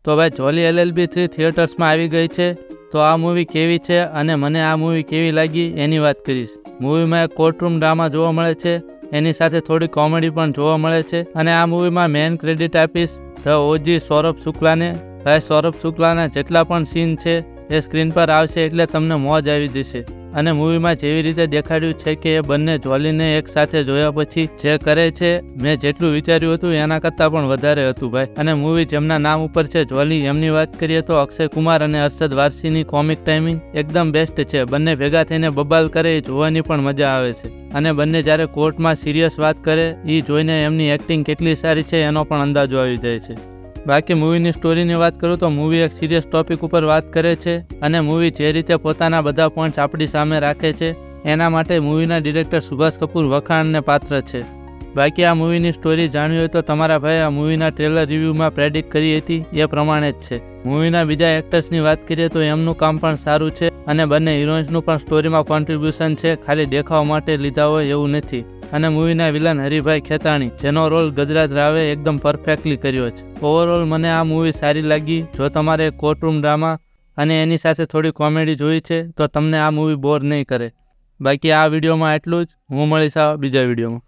તો ભાઈ જોલી LLB 3 થિયેટર્સમાં આવી ગઈ છે. તો આ મૂવી કેવી છે અને મને આ મૂવી કેવી લાગી એની વાત કરીશ. મૂવીમાં એક કોર્ટરૂમ ડ્રામા જોવા મળે છે, એની સાથે થોડી કોમેડી પણ જોવા મળે છે. અને આ મૂવીમાં મેઇન ક્રેડિટ આપીશ ધ OG સૌરભ શુક્લાને. ભાઈ સૌરભ શુક્લાના જેટલા પણ સીન છે એ સ્ક્રીન પર આવશે એટલે તમને મોજ આવી જશે. અને મૂવીમાં જેવી રીતે દેખાડ્યું છે કે એ બંને જોલીને એક સાથે જોયા પછી જે કરે છે, મેં જેટલું વિચાર્યું હતું એના કરતાં પણ વધારે હતું ભાઈ. અને મૂવી જેમના નામ ઉપર છે જોલી, એમની વાત કરીએ તો અક્ષય કુમાર અને અરશદ વારસીની કોમિક ટાઈમિંગ એકદમ બેસ્ટ છે. બંને ભેગા થઈને બબાલ કરે એ જોવાની પણ મજા આવે છે. અને બંને જ્યારે કોર્ટમાં સિરિયસ વાત કરે એ જોઈને એમની એક્ટિંગ કેટલી સારી છે એનો પણ અંદાજો આવી જાય છે. બાકી મૂવીની સ્ટોરીની વાત કરું તો મૂવી એક સિરિયસ ટોપિક ઉપર વાત કરે છે અને મૂવી જે રીતે પોતાના બધા પોઈન્ટ્સ આપણી સામે રાખે છે એના માટે મૂવીના ડિરેક્ટર સુભાષ કપૂર વખાણને પાત્ર છે. બાકી આ મૂવીની સ્ટોરી જાણવી હોય તો તમારા ભાઈ આ મૂવીના ટ્રેલર રિવ્યૂમાં પ્રેડિક્ટ કરી હતી એ પ્રમાણે જ છે. મૂવીના બીજા એક્ટર્સની વાત કરીએ તો એમનું કામ પણ સારું છે અને બંને હિરોઈન્સનું પણ સ્ટોરીમાં કોન્ટ્રીબ્યુશન છે, ખાલી દેખાવ માટે લીધા હોય એવું નથી. અને મૂવીના વિલન હરિભાઈ ખેતાણી, જેનો રોલ ગજરાજ રાવે એકદમ પરફેક્ટલી કર્યો છે. ઓવરઓલ મને આ મૂવી સારી લાગી. જો તમારે કોર્ટરૂમ ડ્રામા અને એની સાથે થોડી કોમેડી જોઈ છે તો તમને આ મૂવી બોર નહીં કરે. બાકી આ વિડીયોમાં એટલું જ. હું મળીશ બીજા વિડીયોમાં.